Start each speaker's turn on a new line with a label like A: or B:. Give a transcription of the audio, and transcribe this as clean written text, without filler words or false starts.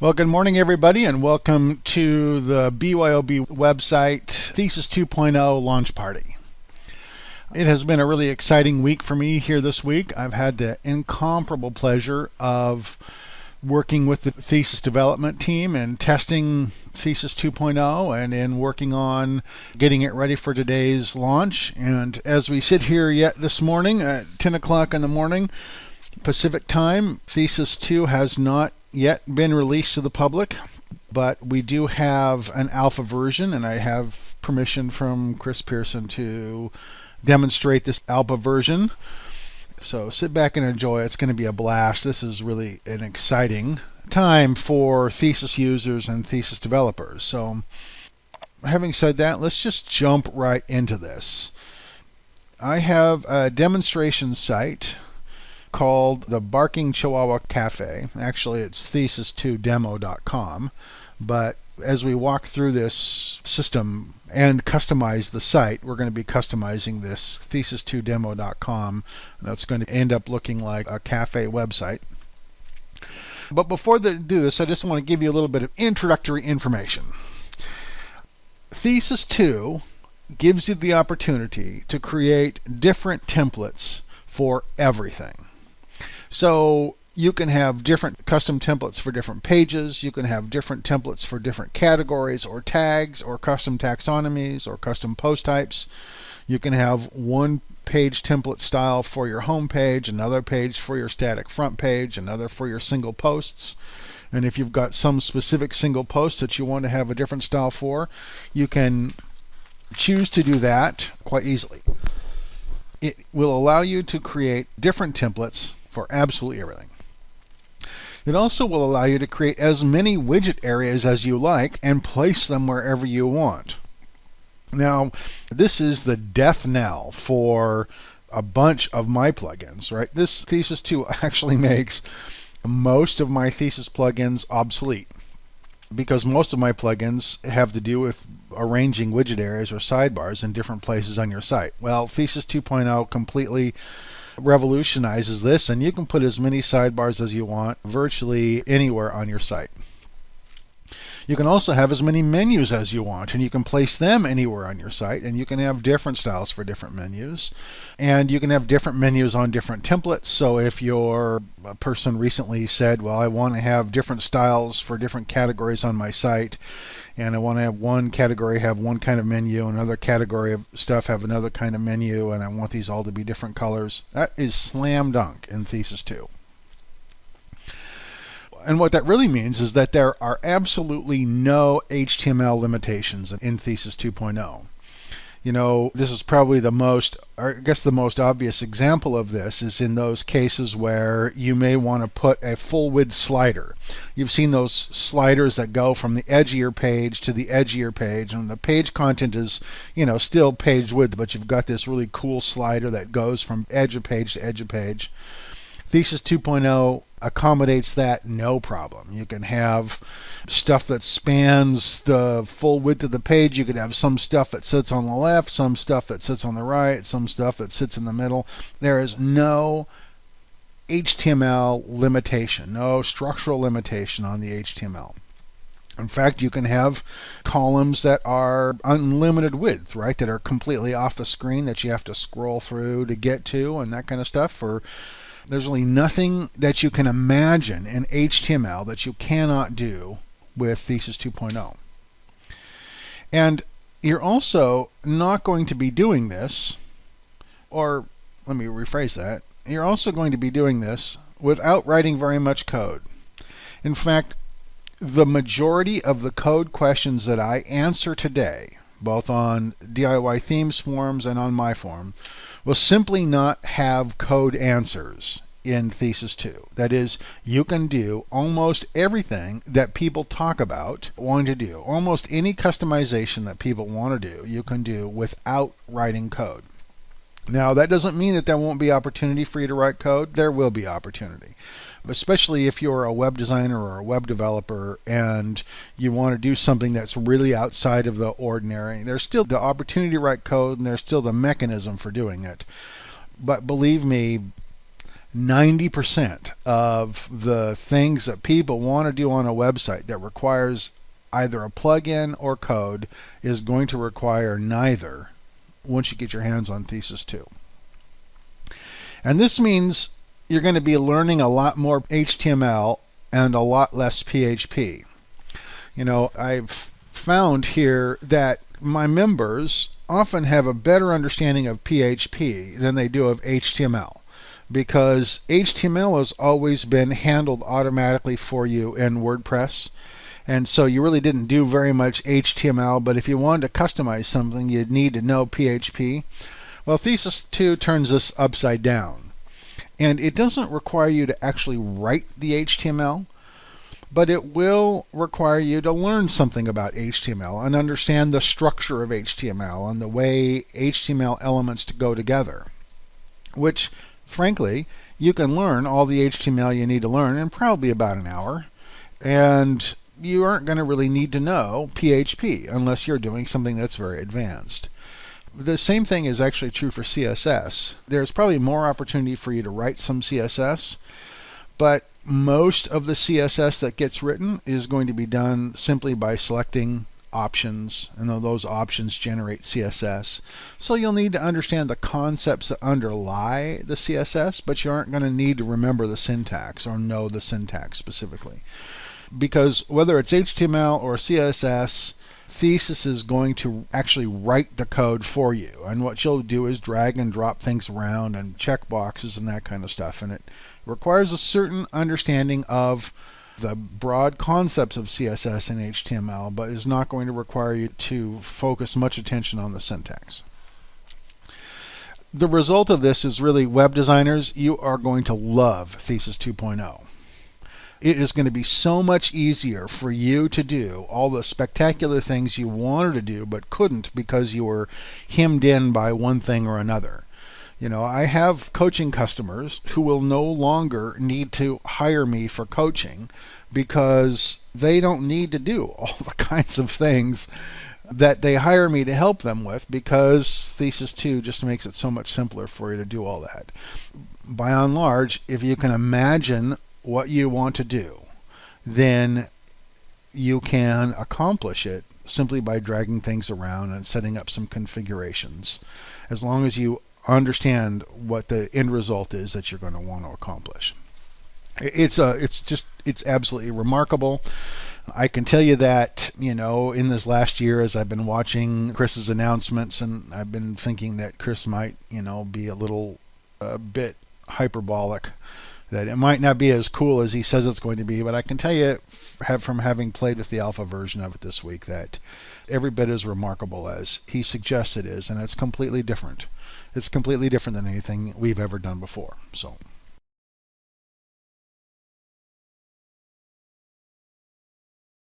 A: Well, good morning, everybody, and welcome to the BYOB website Thesis 2.0 launch party. It has been a really exciting week for me here this week. I've had the incomparable pleasure of working with the Thesis development team and testing Thesis 2.0 and in working on getting it ready for today's launch. And as we sit here yet this morning at 10 o'clock in the morning Pacific time, Thesis 2 has not yet been released to the public, but we do have an alpha version, and I have permission from Chris Pearson to demonstrate this alpha version. So sit back and enjoy. It's going to be a blast. This is really an exciting time for Thesis users and Thesis developers. So having said that, let's just jump right into this. I have a demonstration site called the Barking Chihuahua Cafe. Actually, it's thesis2demo.com. But as we walk through this system and customize the site, we're going to be customizing this thesis2demo.com. That's going to end up looking like a cafe website. But before I do this, I just want to give you a little bit of introductory information. Thesis 2 gives you the opportunity to create different templates for everything. So you can have different custom templates for different pages. You can have different templates for different categories or tags or custom taxonomies or custom post types. You can have one page template style for your home page, another page for your static front page, another for your single posts. And if you've got some specific single post that you want to have a different style for, you can choose to do that quite easily. It will allow you to create different templates for absolutely everything. It also will allow you to create as many widget areas as you like and place them wherever you want. Now, this is the death knell for a bunch of my plugins, right? This Thesis 2 actually makes most of my Thesis plugins obsolete, because most of my plugins have to do with arranging widget areas or sidebars in different places on your site. Well, Thesis 2.0 completely revolutionizes this, and you can put as many sidebars as you want virtually anywhere on your site. You can also have as many menus as you want, and you can place them anywhere on your site, and you can have different styles for different menus, and you can have different menus on different templates. So if your person recently said, well, I want to have different styles for different categories on my site, and I want to have one category have one kind of menu, another category of stuff have another kind of menu, and I want these all to be different colors, that is slam dunk in Thesis 2. And what that really means is that there are absolutely no HTML limitations in Thesis 2.0. You know, this is probably the most obvious example of this is in those cases where you may want to put a full width slider. You've seen those sliders that go from the edge of your page to the edge of your page, and the page content is, still page width, but you've got this really cool slider that goes from edge of page to edge of page. Thesis 2.0 accommodates that no problem. You can have stuff that spans the full width of the page. You could have some stuff that sits on the left, some stuff that sits on the right, some stuff that sits in the middle. There is no HTML limitation, no structural limitation on the HTML. In fact, you can have columns that are unlimited width, right? That are completely off the screen that you have to scroll through to get to and that kind of stuff. There's really nothing that you can imagine in HTML that you cannot do with Thesis 2.0. And you're also not going to be doing this, or let me rephrase that, you're also going to be doing this without writing very much code. In fact, the majority of the code questions that I answer today, both on DIY themes forums and on my forum, will simply not have code answers in Thesis 2. That is, you can do almost everything that people talk about wanting to do. Almost any customization that people want to do, you can do without writing code. Now, that doesn't mean that there won't be opportunity for you to write code. There will be opportunity. Especially if you're a web designer or a web developer and you want to do something that's really outside of the ordinary. There's still the opportunity to write code, and there's still the mechanism for doing it. But believe me, 90% of the things that people want to do on a website that requires either a plugin or code is going to require neither once you get your hands on Thesis 2. And this means you're going to be learning a lot more HTML and a lot less PHP. I've found here that my members often have a better understanding of PHP than they do of HTML, because HTML has always been handled automatically for you in WordPress. And so you really didn't do very much HTML, but if you wanted to customize something, you'd need to know PHP. Well, Thesis 2 turns this upside down. And it doesn't require you to actually write the HTML, but it will require you to learn something about HTML and understand the structure of HTML and the way HTML elements go together, which, frankly, you can learn all the HTML you need to learn in probably about an hour. And you aren't going to really need to know PHP unless you're doing something that's very advanced. The same thing is actually true for CSS. There's probably more opportunity for you to write some CSS, but most of the CSS that gets written is going to be done simply by selecting options, and those options generate CSS. So you'll need to understand the concepts that underlie the CSS, but you aren't going to need to remember the syntax or know the syntax specifically. Because whether it's HTML or CSS, Thesis is going to actually write the code for you. And what you'll do is drag and drop things around and check boxes and that kind of stuff. And it requires a certain understanding of the broad concepts of CSS and HTML, but is not going to require you to focus much attention on the syntax. The result of this is really, web designers, you are going to love Thesis 2.0. It is going to be so much easier for you to do all the spectacular things you wanted to do but couldn't because you were hemmed in by one thing or another. I have coaching customers who will no longer need to hire me for coaching because they don't need to do all the kinds of things that they hire me to help them with, because Thesis 2 just makes it so much simpler for you to do all that. By and large, if you can imagine what you want to do, then you can accomplish it simply by dragging things around and setting up some configurations, as long as you understand what the end result is that you're going to want to accomplish. It's absolutely remarkable. I can tell you that, in this last year, as I've been watching Chris's announcements, and I've been thinking that Chris might, be a bit hyperbolic, that it might not be as cool as he says it's going to be, but I can tell you from having played with the alpha version of it this week that every bit as remarkable as he suggests it is, and it's completely different. It's completely different than anything we've ever done before. So